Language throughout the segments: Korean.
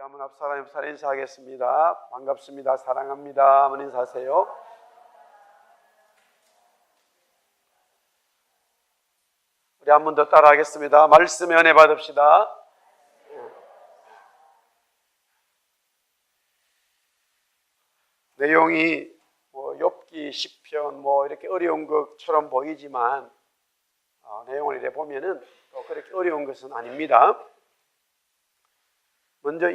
한번 앞사람 인사하겠습니다. 반갑습니다. 사랑합니다. 한번 인사하세요. 우리 한 번 더 따라하겠습니다. 말씀의 은혜 받읍시다. 내용이 욥기 시편 이렇게 어려운 것처럼 보이지만 내용을 이렇게 보면은 또 그렇게 어려운 것은 아닙니다. 먼저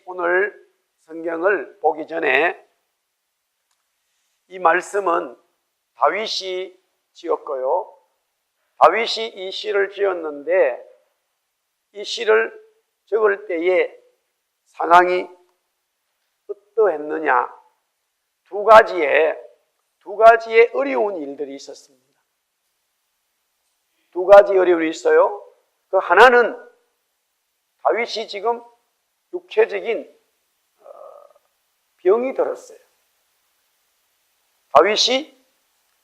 오늘 성경을 보기 전에 이 말씀은 다윗이 지었고요. 다윗이 이 시를 지었는데 이 시를 적을 때에 상황이 어떠했느냐? 두 가지의 어려운 일들이 있었습니다. 두 가지 어려움이 있어요. 그 하나는 다윗이 지금 육체적인 병이 들었어요. 다윗이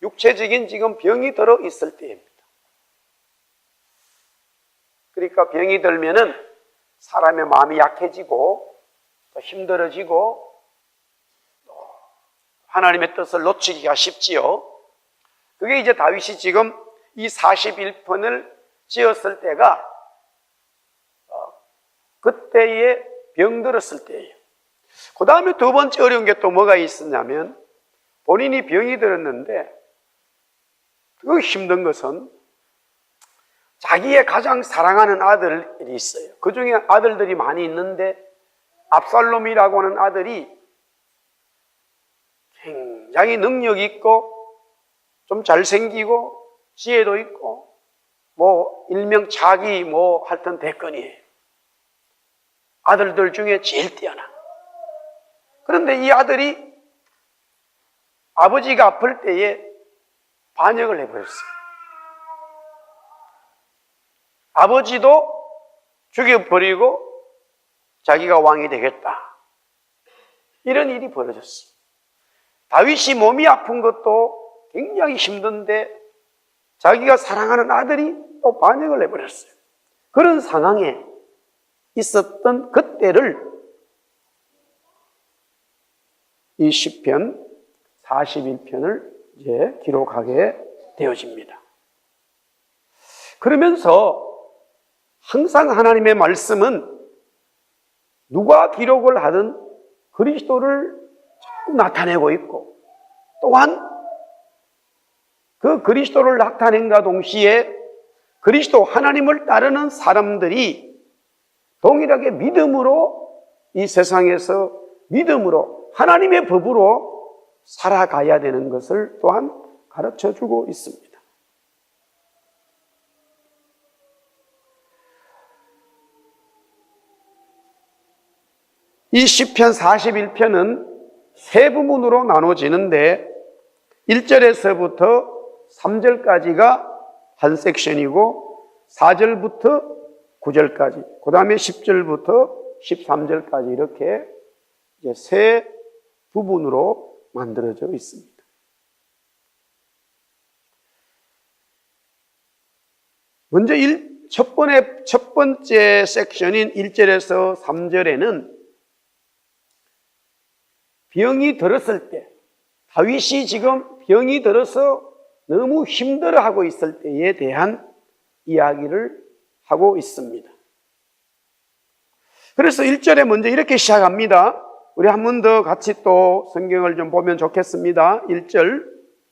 육체적인 지금 병이 들어 있을 때입니다. 그러니까 병이 들면은 사람의 마음이 약해지고 또 힘들어지고 하나님의 뜻을 놓치기가 쉽지요. 그게 이제 다윗이 지금 이 41편을 지었을 때가 그때에 병들었을 때예요. 그 다음에 두 번째 어려운 게 또 뭐가 있었냐면 본인이 병이 들었는데 그 힘든 것은 자기의 가장 사랑하는 아들이 있어요. 그 중에 아들들이 많이 있는데 압살롬이라고 하는 아들이 굉장히 능력 있고 좀 잘생기고 지혜도 있고 일명 자기 하여튼 대권이에요. 아들들 중에 제일 뛰어나. 그런데 이 아들이 아버지가 아플 때에 반역을 해버렸어요. 아버지도 죽여버리고 자기가 왕이 되겠다. 이런 일이 벌어졌어요. 다윗이 몸이 아픈 것도 굉장히 힘든데 자기가 사랑하는 아들이 또 반역을 해버렸어요. 그런 상황에 있었던 그때를 이 시편 41편을 이제 기록하게 되어집니다. 그러면서 항상 하나님의 말씀은 누가 기록을 하든 그리스도를 자꾸 나타내고 있고 또한 그 그리스도를 나타낸과 동시에 그리스도 하나님을 따르는 사람들이 동일하게 믿음으로 이 세상에서 믿음으로 하나님의 법으로 살아가야 되는 것을 또한 가르쳐주고 있습니다. 이 시편 41편은 세 부분으로 나눠지는데 1절에서부터 3절까지가 한 섹션이고 4절부터 9절까지, 그 다음에 10절부터 13절까지 이렇게 이제 세 부분으로 만들어져 있습니다. 먼저 첫 번째 섹션인 1절에서 3절에는 병이 들었을 때, 다윗이 지금 병이 들어서 너무 힘들어하고 있을 때에 대한 이야기를 하고 있습니다. 그래서 1절에 먼저 이렇게 시작합니다. 우리 한 번 더 같이 또 성경을 좀 보면 좋겠습니다. 1절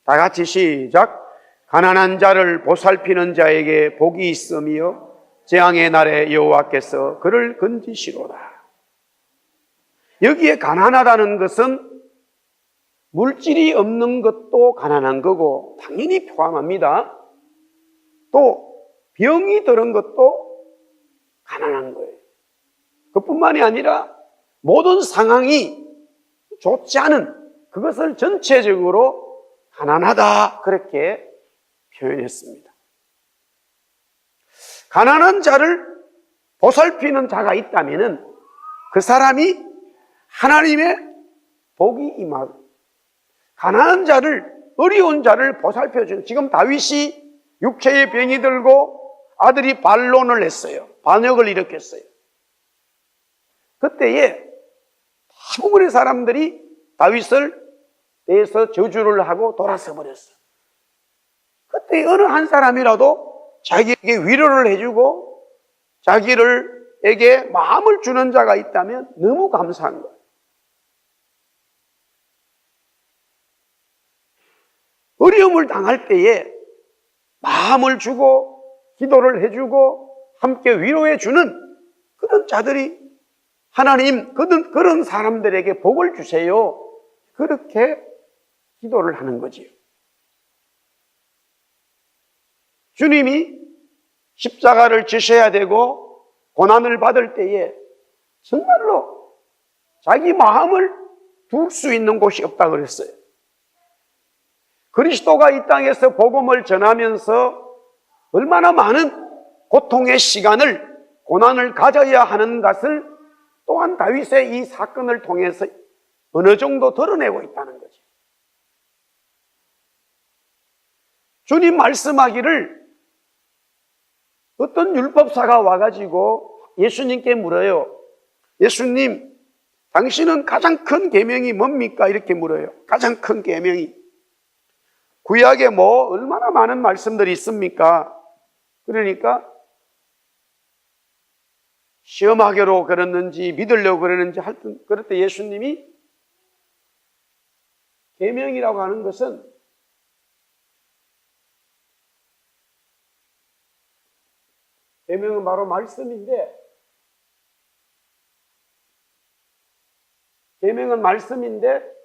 다 같이 시작. 가난한 자를 보살피는 자에게 복이 있으며 재앙의 날에 여호와께서 그를 건지시로다. 여기에 가난하다는 것은 물질이 없는 것도 가난한 거고 당연히 포함합니다. 또 병이 들은 것도 가난한 거예요. 그뿐만이 아니라 모든 상황이 좋지 않은 그것을 전체적으로 가난하다 그렇게 표현했습니다. 가난한 자를 보살피는 자가 있다면 그 사람이 하나님의 복이 임하고 가난한 자를 어려운 자를 보살펴주는 지금 다윗이 육체의 병이 들고 아들이 반론을 했어요. 반역을 일으켰어요. 그때에 대부분의 사람들이 다윗을 대해서 저주를 하고 돌아서 버렸어. 그때 어느 한 사람이라도 자기에게 위로를 해주고 자기에게 마음을 주는 자가 있다면 너무 감사한 거예요. 어려움을 당할 때에 마음을 주고 기도를 해주고 함께 위로해 주는 그런 자들이 하나님 그런 사람들에게 복을 주세요. 그렇게 기도를 하는 거지요. 주님이 십자가를 지셔야 되고 고난을 받을 때에 정말로 자기 마음을 둘 수 있는 곳이 없다 그랬어요. 그리스도가 이 땅에서 복음을 전하면서 얼마나 많은 고통의 시간을 고난을 가져야 하는 것을 또한 다윗의 이 사건을 통해서 어느 정도 드러내고 있다는 거죠. 주님 말씀하기를 어떤 율법사가 와가지고 예수님께 물어요. 예수님, 당신은 가장 큰 계명이 뭡니까? 이렇게 물어요. 가장 큰 계명이. 구약에 뭐 얼마나 많은 말씀들이 있습니까? 그러니까 시험하기로 그랬는지 믿으려고 그랬는지 하여튼 그럴 때 예수님이 계명이라고 하는 것은 계명은 바로 말씀인데 계명은 말씀인데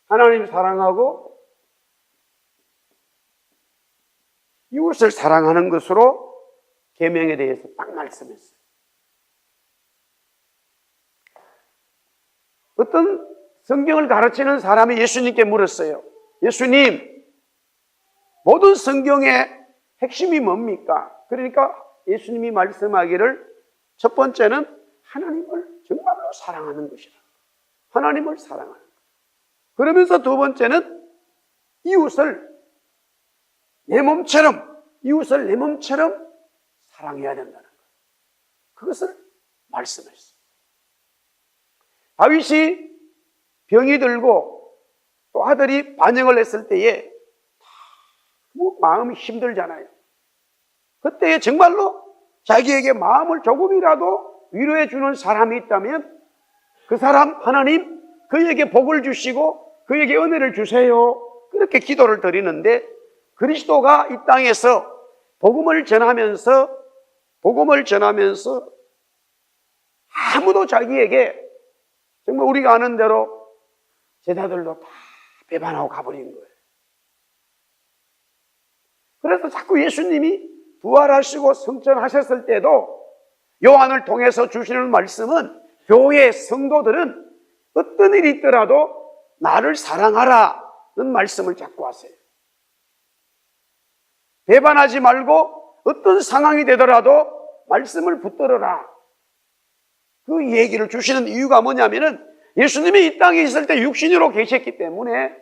하나님 사랑하고 이웃을 사랑하는 것으로 계명에 대해서 딱 말씀했어요. 어떤 성경을 가르치는 사람이 예수님께 물었어요. 예수님, 모든 성경의 핵심이 뭡니까? 그러니까 예수님이 말씀하기를 첫 번째는 하나님을 정말로 사랑하는 것이다. 하나님을 사랑하는 것. 그러면서 두 번째는 이웃을 내 몸처럼 사랑해야 된다는 것. 그것을 말씀했어요. 다윗이 병이 들고 또 아들이 반역을 했을 때에 마음이 힘들잖아요. 그때에 정말로 자기에게 마음을 조금이라도 위로해 주는 사람이 있다면 그 사람 하나님 그에게 복을 주시고 그에게 은혜를 주세요. 그렇게 기도를 드리는데 그리스도가 이 땅에서 복음을 전하면서 아무도 자기에게 정말 우리가 아는 대로 제자들도 다 배반하고 가버린 거예요. 그래서 자꾸 예수님이 부활하시고 성천하셨을 때도 요한을 통해서 주시는 말씀은 교회 성도들은 어떤 일이 있더라도 나를 사랑하라는 말씀을 자꾸 하세요. 배반하지 말고 어떤 상황이 되더라도 말씀을 붙들어라. 그 얘기를 주시는 이유가 뭐냐면은 예수님이 이 땅에 있을 때 육신으로 계셨기 때문에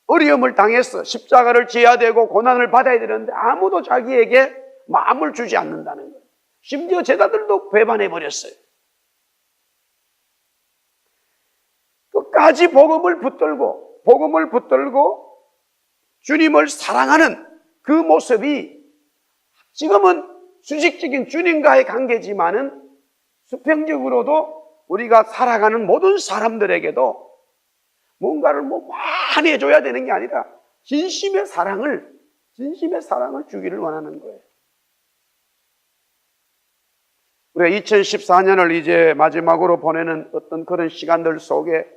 어려움을 당했어. 십자가를 지어야 되고 고난을 받아야 되는데 아무도 자기에게 마음을 주지 않는다는 거예요. 심지어 제자들도 배반해버렸어요. 끝까지 복음을 붙들고 주님을 사랑하는 그 모습이 지금은 수직적인 주님과의 관계지만은 수평적으로도 우리가 살아가는 모든 사람들에게도 뭔가를 많이 해줘야 되는 게 아니라 진심의 사랑을 주기를 원하는 거예요. 우리가 2014년을 이제 마지막으로 보내는 어떤 그런 시간들 속에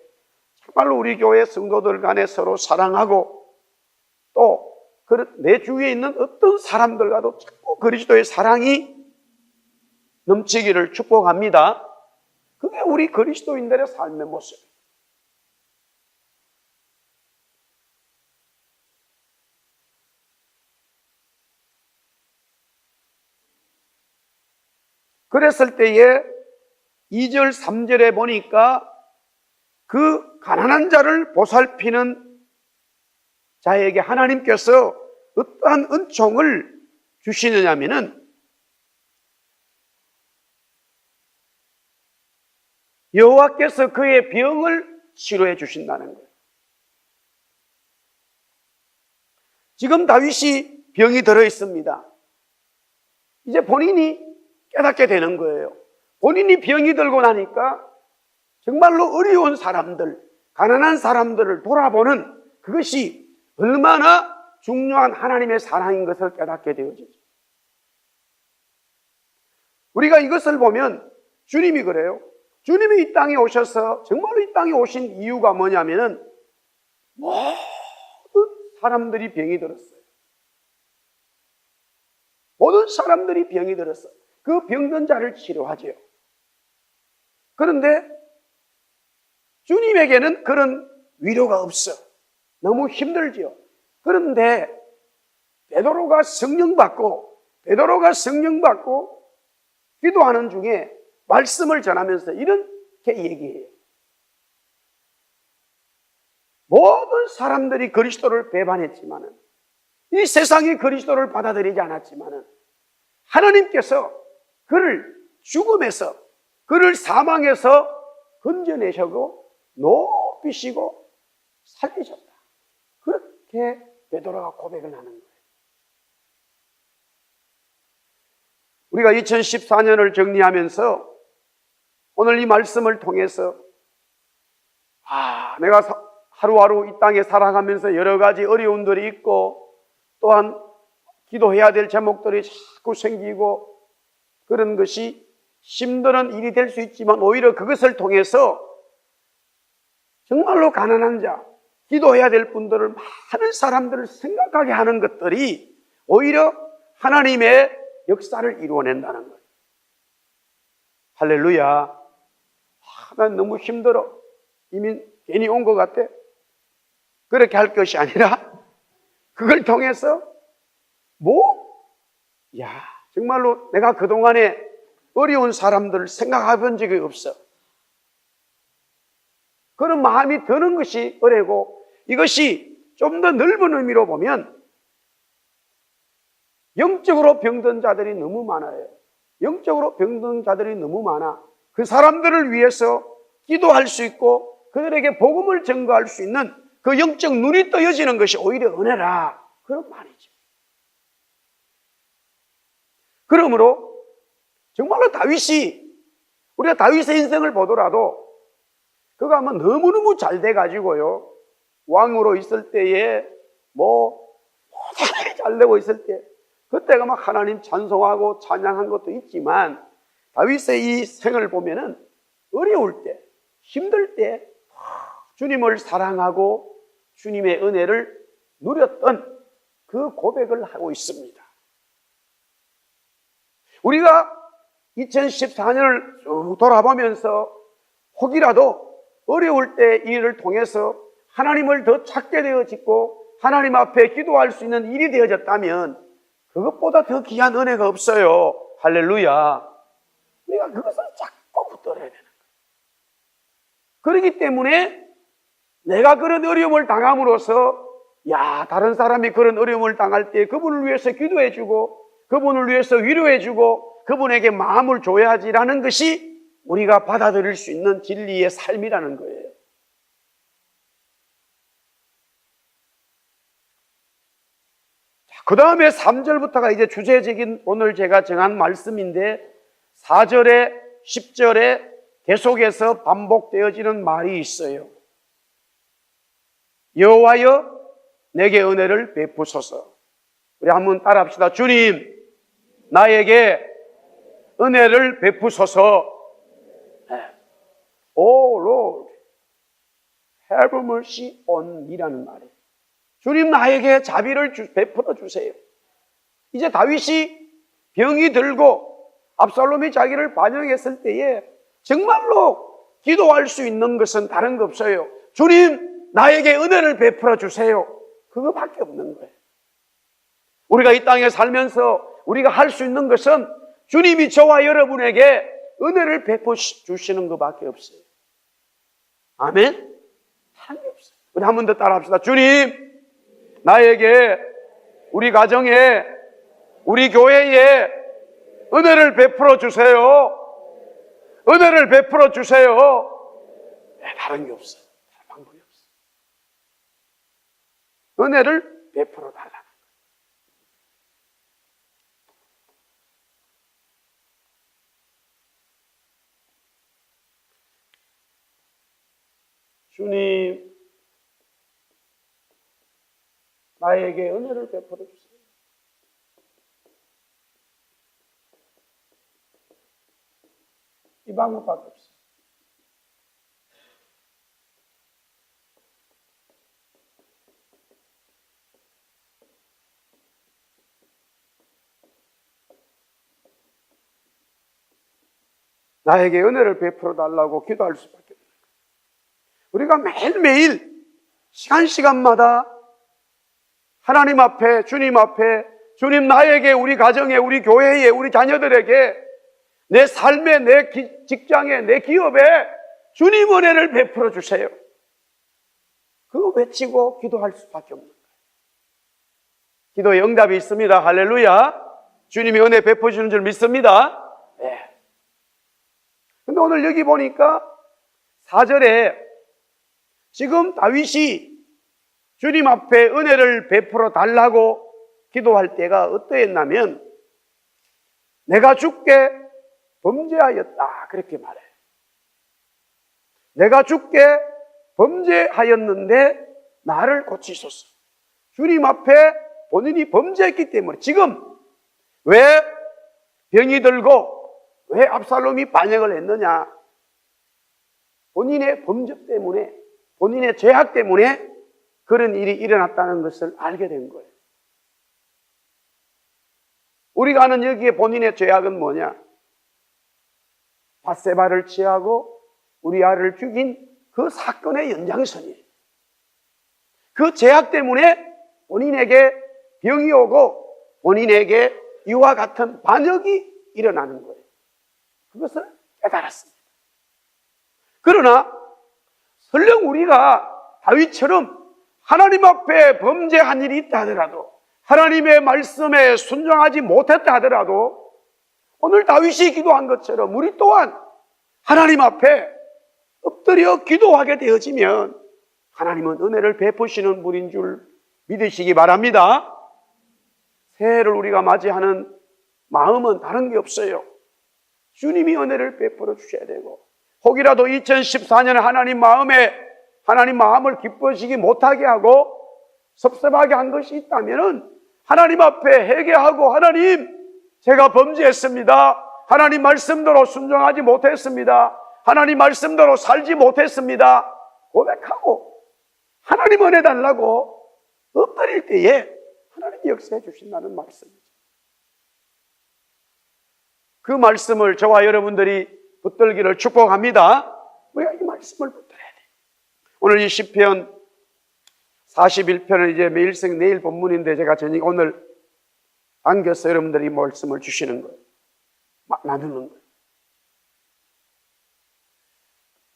정말로 우리 교회 성도들 간에 서로 사랑하고 또 내 주위에 있는 어떤 사람들과도 자꾸 그리스도의 사랑이 넘치기를 축복합니다. 그게 우리 그리스도인들의 삶의 모습이에요. 그랬을 때에 2절, 3절에 보니까 그 가난한 자를 보살피는 자에게 하나님께서 어떠한 은총을 주시느냐면은 여호와께서 그의 병을 치료해 주신다는 거예요. 지금 다윗이 병이 들어 있습니다. 이제 본인이 깨닫게 되는 거예요. 본인이 병이 들고 나니까 정말로 어려운 사람들, 가난한 사람들을 돌아보는 그것이 얼마나 중요한 하나님의 사랑인 것을 깨닫게 되어지죠. 우리가 이것을 보면 주님이 그래요. 주님이 이 땅에 오셔서 정말로 이 땅에 오신 이유가 뭐냐면은 모든 사람들이 병이 들었어요. 모든 사람들이 병이 들었어요. 그 병든 자를 치료하지요. 그런데 주님에게는 그런 위로가 없어. 너무 힘들지요. 그런데 베드로가 성령 받고 기도하는 중에 말씀을 전하면서 이렇게 얘기해요. 모든 사람들이 그리스도를 배반했지만은, 이 세상이 그리스도를 받아들이지 않았지만은 하나님께서 그를 죽음에서, 그를 사망에서 건져내시고 높이시고 살리셨다. 그렇게 베드로가 고백을 하는 거예요. 우리가 2014년을 정리하면서 오늘 이 말씀을 통해서 내가 하루하루 이 땅에 살아가면서 여러 가지 어려움들이 있고 또한 기도해야 될 제목들이 자꾸 생기고 그런 것이 힘든 일이 될 수 있지만 오히려 그것을 통해서 정말로 가난한 자, 기도해야 될 분들을, 많은 사람들을 생각하게 하는 것들이 오히려 하나님의 역사를 이루어낸다는 거예요. 할렐루야. 난 너무 힘들어. 이미 괜히 온 것 같아. 그렇게 할 것이 아니라 그걸 통해서 정말로 내가 그동안에 어려운 사람들을 생각해 본 적이 없어. 그런 마음이 드는 것이 은혜고, 이것이 좀 더 넓은 의미로 보면 영적으로 병든 자들이 너무 많아요. 영적으로 병든 자들이 너무 많아. 그 사람들을 위해서 기도할 수 있고 그들에게 복음을 전가할 수 있는 그 영적 눈이 떠여지는 것이 오히려 은혜라. 그런 말이죠. 그러므로 정말로 우리가 다윗의 인생을 보더라도 그가 아마 너무너무 잘 돼가지고요, 왕으로 있을 때에 잘 되고 있을 때 그때가 막 하나님 찬송하고 찬양한 것도 있지만, 다윗의 이 생을 보면은 어려울 때, 힘들 때 주님을 사랑하고 주님의 은혜를 누렸던 그 고백을 하고 있습니다. 우리가 2014년을 쭉 돌아보면서 혹이라도 어려울 때 이 일을 통해서 하나님을 더 찾게 되어지고 하나님 앞에 기도할 수 있는 일이 되어졌다면 그것보다 더 귀한 은혜가 없어요. 할렐루야. 우리가 그것을 자꾸 붙들어야 되는 거예요. 그렇기 때문에 내가 그런 어려움을 당함으로써 다른 사람이 그런 어려움을 당할 때 그분을 위해서 기도해주고 그분을 위해서 위로해주고 그분에게 마음을 줘야지라는 것이 우리가 받아들일 수 있는 진리의 삶이라는 거예요. 그 다음에 3절부터가 이제 주제적인 오늘 제가 정한 말씀인데, 4절에 10절에 계속해서 반복되어지는 말이 있어요. 여호와여 내게 은혜를 베푸소서. 우리 한번 따라합시다. 주님, 나에게 은혜를 베푸소서. Oh Lord, have mercy on me라는 말이에요. 주님, 나에게 자비를 베풀어 주세요. 이제 다윗이 병이 들고 압살롬이 자기를 반역했을 때에 정말로 기도할 수 있는 것은 다른 거 없어요. 주님, 나에게 은혜를 베풀어 주세요. 그거밖에 없는 거예요. 우리가 이 땅에 살면서 우리가 할 수 있는 것은 주님이 저와 여러분에게 은혜를 베풀어 주시는 것밖에 없어요. 아멘? 다른 게 없어요. 우리 한 번 더 따라합시다. 주님, 나에게 우리 가정에, 우리 교회에 은혜를 베풀어 주세요. 은혜를 베풀어 주세요. 네, 다른 게 없어요. 다른 방법이 없어요. 은혜를 베풀어 달라는 거예요. 주님, 나에게 은혜를 베풀어 주세요. 이 방법밖에 없어요. 나에게 은혜를 베풀어 달라고 기도할 수밖에 없는 거예요. 우리가 매일매일 시간마다 하나님 앞에, 주님 앞에, 주님 나에게, 우리 가정에, 우리 교회에, 우리 자녀들에게, 내 삶에, 내 직장에, 내 기업에 주님 은혜를 베풀어 주세요. 그거 외치고 기도할 수밖에 없는 거예요. 기도의 응답이 있습니다. 할렐루야. 주님이 은혜 베푸시는 줄 믿습니다. 네. 근데 오늘 여기 보니까 4절에 지금 다윗이 주님 앞에 은혜를 베풀어 달라고 기도할 때가 어떠했냐면 내가 주께 범죄하였다 그렇게 말해요. 내가 주께 범죄하였는데 나를 고치소서. 주님 앞에 본인이 범죄했기 때문에 지금 왜 병이 들고 왜 압살롬이 반역을 했느냐? 본인의 범죄 때문에, 본인의 죄악 때문에 그런 일이 일어났다는 것을 알게 된 거예요. 우리가 아는 여기에 본인의 죄악은 뭐냐? 밧세바를 취하고 우리아를 죽인 그 사건의 연장선이에요. 그 죄악 때문에 본인에게 병이 오고 본인에게 이와 같은 반역이 일어나는 거예요. 그것을 깨달았습니다. 그러나 설령 우리가 다윗처럼 하나님 앞에 범죄한 일이 있다 하더라도 하나님의 말씀에 순종하지 못했다 하더라도 오늘 다윗이 기도한 것처럼 우리 또한 하나님 앞에 엎드려 기도하게 되어지면 하나님은 은혜를 베푸시는 분인 줄 믿으시기 바랍니다. 새해를 우리가 맞이하는 마음은 다른 게 없어요. 주님이 은혜를 베풀어 주셔야 되고 혹이라도 2014년에 하나님 마음을 기뻐하시기 못하게 하고 섭섭하게 한 것이 있다면 하나님 앞에 회개하고 하나님 제가 범죄했습니다. 하나님 말씀대로 순종하지 못했습니다. 하나님 말씀대로 살지 못했습니다. 고백하고 하나님 은혜 달라고 엎드릴 때에 하나님이 역사해 주신다는 말씀이죠. 그 말씀을 저와 여러분들이 붙들기를 축복합니다. 우리가 이 말씀을 붙들어야 돼요. 오늘 이 시편 41편은 이제 매일생 내일 본문인데 제가 오늘 안겨서 여러분들이 말씀을 주시는 거예요. 나누는 거예요.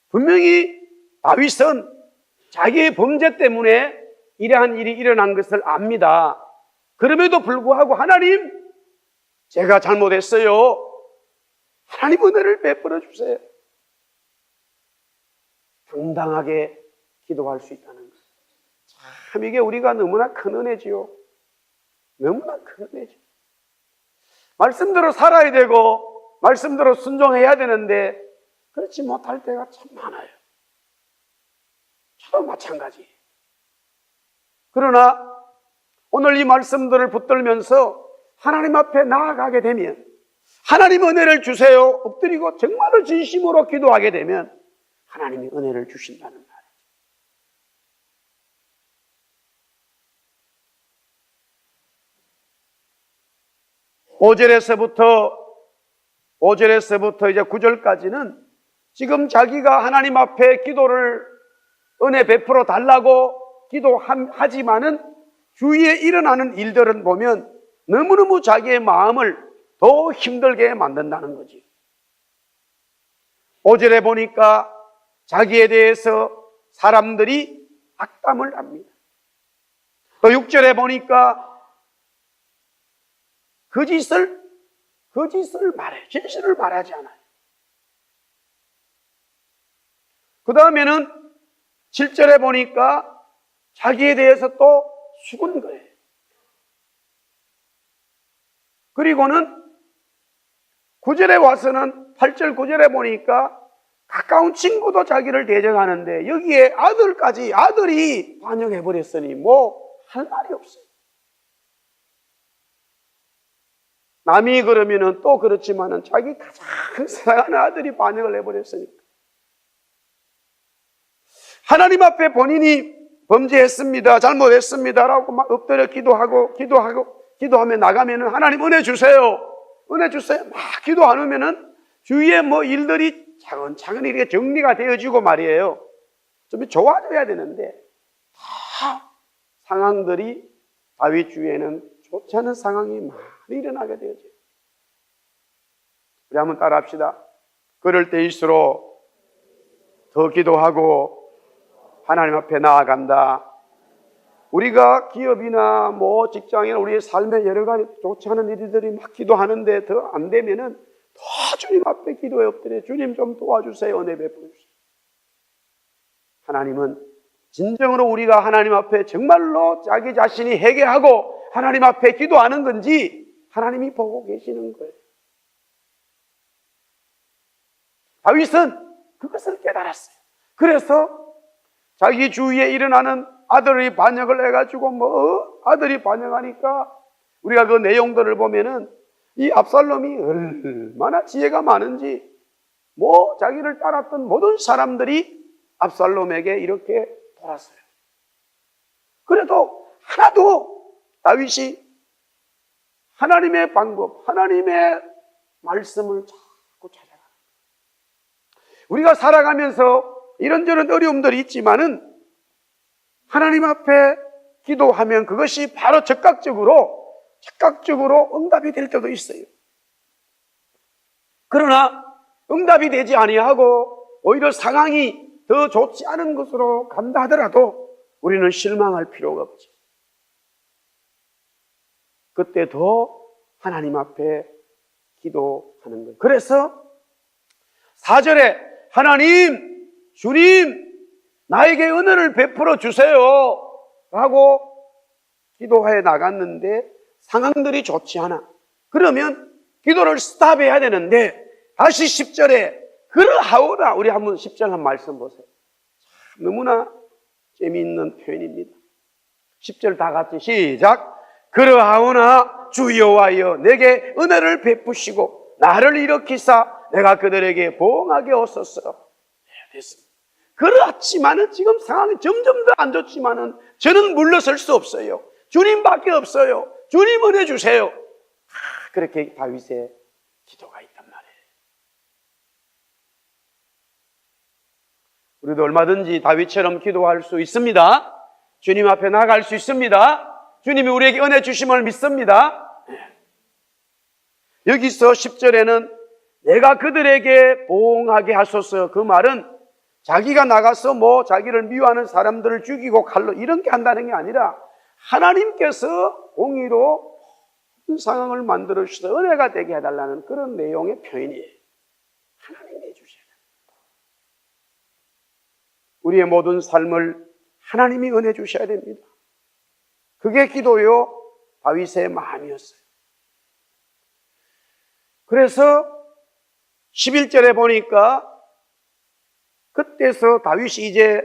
분명히 다윗은 자기의 범죄 때문에 이러한 일이 일어난 것을 압니다. 그럼에도 불구하고 하나님 제가 잘못했어요. 하나님 은혜를 베풀어 주세요. 당당하게 기도할 수 있다는 것. 참 이게 우리가 너무나 큰 은혜지요. 너무나 큰 은혜죠. 말씀대로 살아야 되고 말씀대로 순종해야 되는데 그렇지 못할 때가 참 많아요. 저도 마찬가지. 그러나 오늘 이 말씀들을 붙들면서 하나님 앞에 나아가게 되면 하나님 은혜를 주세요. 엎드리고 정말로 진심으로 기도하게 되면 하나님이 은혜를 주신다는 말이에요. 5절에서부터 이제 9절까지는 지금 자기가 하나님 앞에 기도를 은혜 베풀어 달라고 기도하지만은 주위에 일어나는 일들은 보면 너무너무 자기의 마음을 더 힘들게 만든다는 거지. 5절에 보니까 자기에 대해서 사람들이 악담을 합니다. 또 6절에 보니까 거짓을 말해. 진실을 말하지 않아요. 그 다음에는 7절에 보니까 자기에 대해서 또 죽은 거예요. 그리고는 9절에 와서는 8절 9절에 보니까 가까운 친구도 자기를 대적하는데 여기에 아들이 반역해버렸으니 뭐 할 말이 없어요. 남이 그러면은 또 그렇지만은 자기 가장 사랑하는 아들이 반역을 해버렸으니까. 하나님 앞에 본인이 범죄했습니다, 잘못했습니다라고 막 엎드려 기도하면 나가면은 하나님 은혜 주세요, 은혜 주세요 막 기도 안 하면은 주위에 뭐 일들이 차근차근 이렇게 정리가 되어지고 말이에요. 좀 좋아져야 되는데 다 상황들이 다윗 주위에는 좋지 않은 상황이 많이 일어나게 되어져요. 우리 한번 따라합시다. 그럴 때일수록 더 기도하고 하나님 앞에 나아간다. 우리가 기업이나 뭐 직장이나 우리의 삶에 여러 가지 좋지 않은 일들이 막 기도하는데 더 안 되면은 더 주님 앞에 기도에 엎드려 주님 좀 도와주세요, 은혜 베풀어 주세요. 하나님은 진정으로 우리가 하나님 앞에 정말로 자기 자신이 회개하고 하나님 앞에 기도하는 건지 하나님이 보고 계시는 거예요. 다윗은 그것을 깨달았어요. 그래서 자기 주위에 일어나는 아들이 반역을 해가지고 아들이 반역하니까 우리가 그 내용들을 보면은 이 압살롬이 얼마나 지혜가 많은지 자기를 따랐던 모든 사람들이 압살롬에게 이렇게 돌았어요. 그래도 하나도 다윗이 하나님의 방법, 하나님의 말씀을 자꾸 찾아가요. 우리가 살아가면서 이런저런 어려움들이 있지만은 하나님 앞에 기도하면 그것이 바로 즉각적으로 응답이 될 때도 있어요. 그러나 응답이 되지 아니하고 오히려 상황이 더 좋지 않은 것으로 간다 하더라도 우리는 실망할 필요가 없지. 그때 더 하나님 앞에 기도하는 거예요. 그래서 4절에 하나님, 주님, 나에게 은혜를 베풀어 주세요 라고 기도해 나갔는데 상황들이 좋지 않아. 그러면 기도를 스탑해야 되는데 다시 10절에 그러하오나, 우리 한번 10절 한 말씀 보세요. 참 너무나 재미있는 표현입니다. 10절 다 같이 시작. 그러하오나 주 여호와여 내게 은혜를 베푸시고 나를 일으키사 내가 그들에게 보응하게 하소서. 네, 됐습니다. 그렇지만은 지금 상황이 점점 더 안 좋지만은 저는 물러설 수 없어요. 주님밖에 없어요. 주님 은혜 주세요. 그렇게 다윗의 기도가 있단 말이에요. 우리도 얼마든지 다윗처럼 기도할 수 있습니다. 주님 앞에 나갈 수 있습니다. 주님이 우리에게 은혜 주심을 믿습니다. 여기서 10절에는 내가 그들에게 보응하게 하소서. 그 말은 자기가 나가서 자기를 미워하는 사람들을 죽이고 칼로 이런 게 한다는 게 아니라 하나님께서 공의로 상황을 만들어 주셔서 은혜가 되게 해달라는 그런 내용의 표현이에요. 하나님이 해주셔야 됩니다. 우리의 모든 삶을 하나님이 은혜 주셔야 됩니다. 그게 기도요 다윗의 마음이었어요. 그래서 11절에 보니까 그때서 다윗이 이제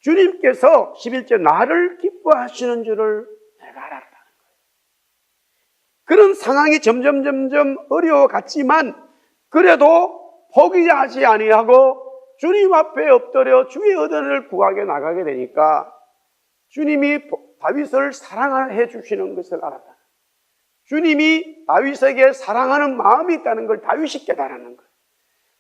주님께서 11절 나를 기뻐하시는 줄을 내가 알았다는 거예요. 그런 상황이 점점 어려워갔지만 그래도 포기하지 아니하고 주님 앞에 엎드려 주의 은혜를 구하게 나가게 되니까 주님이 다윗을 사랑해 주시는 것을 알았다. 주님이 다윗에게 사랑하는 마음이 있다는 걸 다윗이 깨달았는 거예요.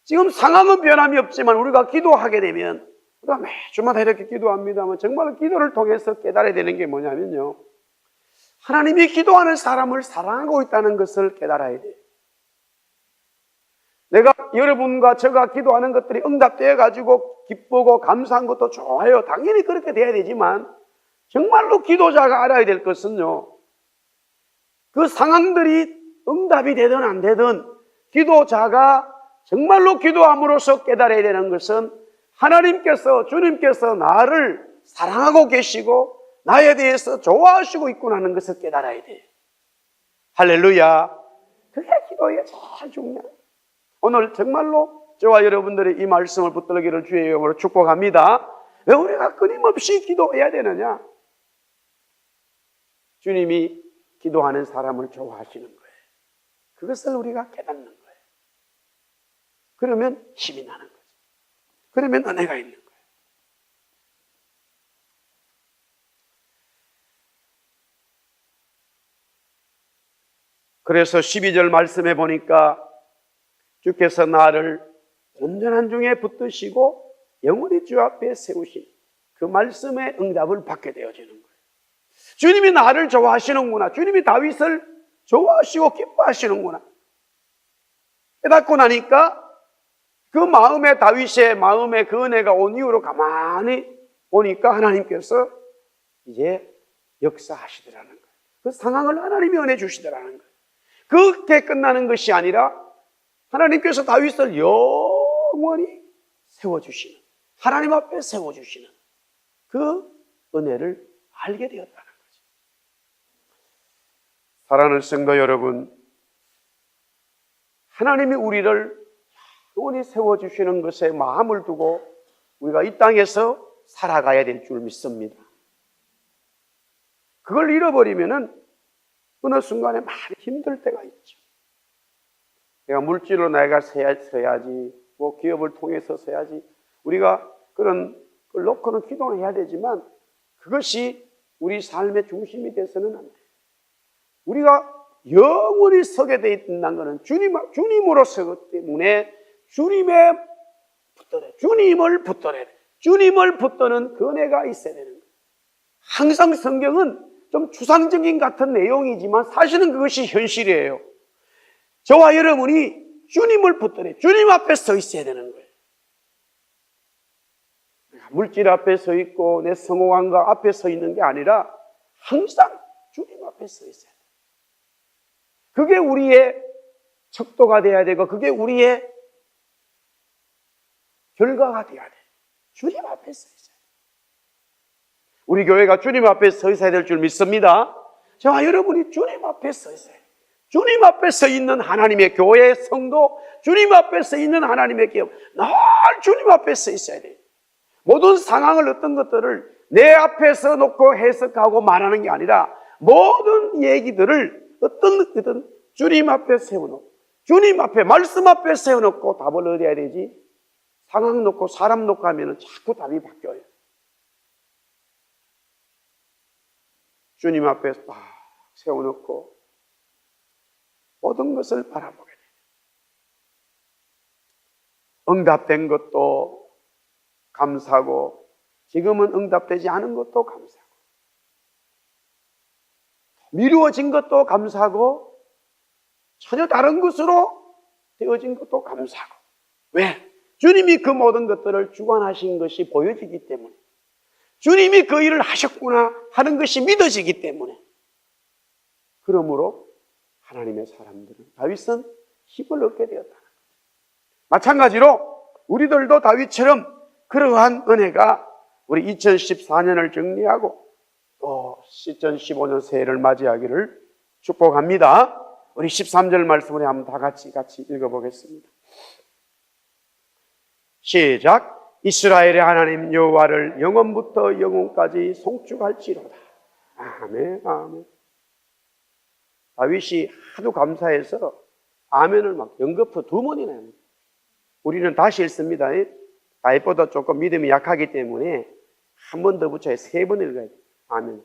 지금 상황은 변함이 없지만 우리가 기도하게 되면 우리가 매주마다 이렇게 기도합니다만 정말 기도를 통해서 깨달아야 되는 게 뭐냐면요, 하나님이 기도하는 사람을 사랑하고 있다는 것을 깨달아야 돼요. 내가 여러분과 제가 기도하는 것들이 응답되어 가지고 기쁘고 감사한 것도 좋아요. 당연히 그렇게 돼야 되지만 정말로 기도자가 알아야 될 것은요, 그 상황들이 응답이 되든 안 되든 기도자가 정말로 기도함으로써 깨달아야 되는 것은 하나님께서, 주님께서 나를 사랑하고 계시고 나에 대해서 좋아하시고 있구나 하는 것을 깨달아야 돼요. 할렐루야. 그게 기도의 제일 중요해요. 오늘 정말로 저와 여러분들이 이 말씀을 붙들기를 주의 이름으로 축복합니다. 왜 우리가 끊임없이 기도해야 되느냐? 주님이 기도하는 사람을 좋아하시는 거예요. 그것을 우리가 깨닫는 거예요. 그러면 힘이 나는 거죠. 그러면 은혜가 있는 거예요. 그래서 12절 말씀해 보니까 주께서 나를 온전한 중에 붙드시고 영원히 주 앞에 세우신 그 말씀의 응답을 받게 되어지는 거예요. 주님이 나를 좋아하시는구나. 주님이 다윗을 좋아하시고 기뻐하시는구나. 깨닫고 나니까 그 마음에, 다윗의 마음에 그 은혜가 온 이후로 가만히 보니까 하나님께서 이제 역사하시더라는 거예요. 그 상황을 하나님이 은혜 주시더라는 거예요. 그렇게 끝나는 것이 아니라 하나님께서 다윗을 영원히 세워주시는, 하나님 앞에 세워주시는 그 은혜를 알게 되었다는 거죠. 사랑하는 성도 여러분, 하나님이 우리를 영원히 세워주시는 것에 마음을 두고 우리가 이 땅에서 살아가야 될 줄 믿습니다. 그걸 잃어버리면은 어느 순간에 많이 힘들 때가 있죠. 내가 물질로 내가 서야지, 뭐 기업을 통해서 서야지, 우리가 그런 걸 놓고는 기도는 해야 되지만 그것이 우리 삶의 중심이 돼서는 안 돼요. 우리가 영원히 서게 돼 있다는 것은 주님으로 서기 때문에 주님을 붙들어야 돼. 주님을 붙드는 그 은혜가 있어야 되는 거예요. 항상 성경은 좀 추상적인 같은 내용이지만 사실은 그것이 현실이에요. 저와 여러분이 주님을 붙들어야 돼요. 주님 앞에 서 있어야 되는 거예요. 물질 앞에 서 있고 내 성공함과 앞에 서 있는 게 아니라 항상 주님 앞에 서 있어야 돼요. 그게 우리의 척도가 돼야 되고 그게 우리의 결과가 돼야 돼요. 주님 앞에 서 있어야 돼요. 우리 교회가 주님 앞에 서 있어야 될 줄 믿습니다. 저와 여러분이 주님 앞에 서 있어야 돼요. 주님 앞에 서 있는 하나님의 교회 성도, 주님 앞에 서 있는 하나님의 기업, 늘 주님 앞에 서 있어야 돼요. 모든 상황을 어떤 것들을 내 앞에서 놓고 해석하고 말하는 게 아니라 모든 얘기들을 어떤 것이든 주님 앞에 세워놓고 주님 앞에 말씀 앞에 세워놓고 답을 얻어야 되지, 상황 놓고 사람 놓고 하면 자꾸 답이 바뀌어요. 주님 앞에 딱 세워놓고 모든 것을 바라보게 돼요. 응답된 것도 감사하고 지금은 응답되지 않은 것도 감사하고 미루어진 것도 감사하고 전혀 다른 것으로 되어진 것도 감사하고. 왜? 주님이 그 모든 것들을 주관하신 것이 보여지기 때문에, 주님이 그 일을 하셨구나 하는 것이 믿어지기 때문에, 그러므로 하나님의 사람들은, 다윗은 힘을 얻게 되었다는 거예요. 마찬가지로 우리들도 다윗처럼 그러한 은혜가 우리 2014년을 정리하고 또 2015년 새해를 맞이하기를 축복합니다. 우리 13절 말씀을 한번 다 같이 읽어보겠습니다. 시작. 이스라엘의 하나님 여호와를 영원부터 영원까지 송축할지로다. 아멘, 아멘. 다윗이 하도 감사해서 아멘을 막 연거푸 2번이나 합니다. 우리는 다시 읽습니다. 다윗보다 조금 믿음이 약하기 때문에 한 번 더 붙여야 3번 읽어야 돼요. 아멘.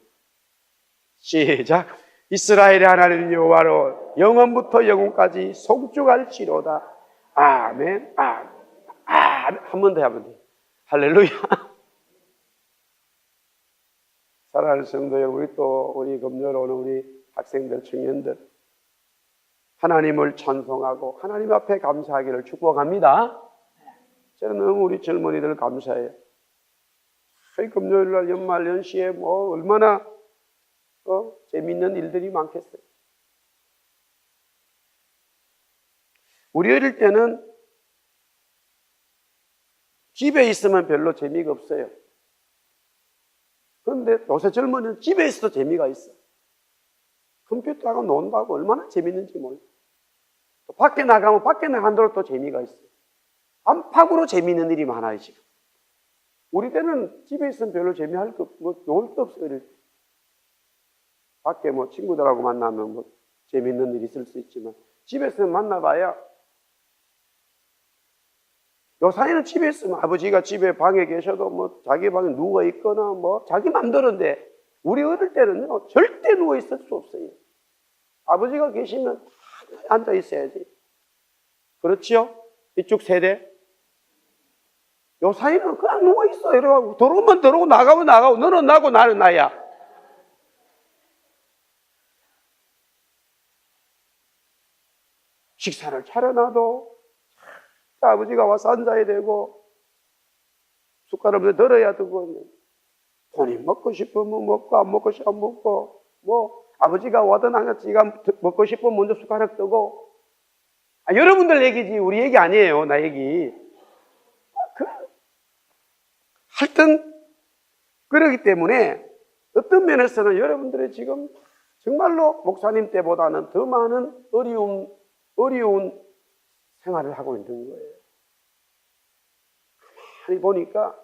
시작. 이스라엘의 하나님 여호와로 영원부터 영원까지 송축할지로다. 아멘, 아멘, 아멘. 한 번 더 하면 돼요. 할렐루야. 사랑하는 성도 여러분, 우리 금요일 오는 우리 학생들, 청년들, 하나님을 찬송하고 하나님 앞에 감사하기를 축복합니다. 저는 너무 우리 젊은이들 감사해요. 금요일날 연말 연시에 얼마나 재밌는 일들이 많겠어요. 우리 어릴 때는 집에 있으면 별로 재미가 없어요. 그런데 요새 젊은이는 집에 있어도 재미가 있어. 컴퓨터하고 논다고 얼마나 재밌는지 몰라. 또 밖에 나가면 밖에 나간대로 또 재미가 있어. 안팎으로 재미있는 일이 많아요, 지금. 우리 때는 집에 있으면 별로 재미할 거, 놀 거 없어요, 어릴 때. 밖에 친구들하고 만나면 재미있는 일이 있을 수 있지만, 집에서 만나봐야, 요사이는 집에 있으면 아버지가 집에 방에 계셔도 자기 방에 누워 있거나 자기 맘대로인데, 우리 어릴 때는요, 절대 누워 있을 수 없어요. 아버지가 계시면 앉아 있어야지. 그렇지요? 이쪽 세대? 요사이는 그냥 누워 있어. 이러고 들어오면 들어오고 나가면 나가고 너는 나고 나는 나야. 식사를 차려놔도 아버지가 와서 앉아야 되고 숟가락을 들어야 되고 본인 먹고 싶으면 먹고 안 먹고 싶으면 안 먹고 아버지가 와든 안 지가 먹고 싶으면 먼저 숟가락 뜨고 여러분들 얘기지 우리 얘기 아니에요. 나 얘기. 하여튼 그러기 때문에 어떤 면에서는 여러분들이 지금 정말로 목사님 때보다는 더 많은 어려운 생활을 하고 있는 거예요. 가만히 보니까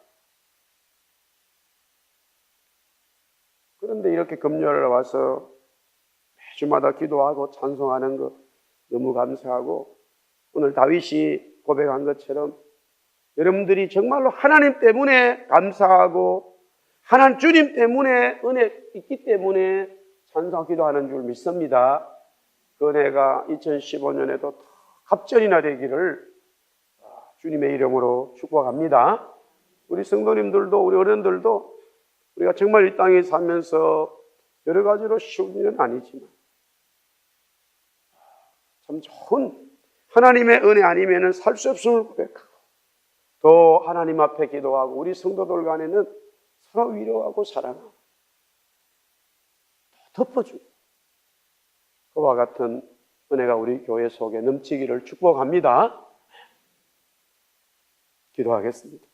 그런데 이렇게 금요일에 와서 매주마다 기도하고 찬송하는 거 너무 감사하고 오늘 다윗이 고백한 것처럼 여러분들이 정말로 하나님 때문에 감사하고 하나님 주님 때문에 은혜 있기 때문에 찬송 기도하는 줄 믿습니다. 그 은혜가 2015년에도 갑절이나 되기를 주님의 이름으로 축복합니다. 우리 성도님들도 우리 어른들도 우리가 정말 이 땅에 살면서 여러 가지로 쉬운 일은 아니지만 참 좋은 하나님의 은혜 아니면 살 수 없음을 고백하고 또 하나님 앞에 기도하고 우리 성도들 간에는 서로 위로하고 사랑하고 덮어주고 그와 같은 은혜가 우리 교회 속에 넘치기를 축복합니다. 기도하겠습니다.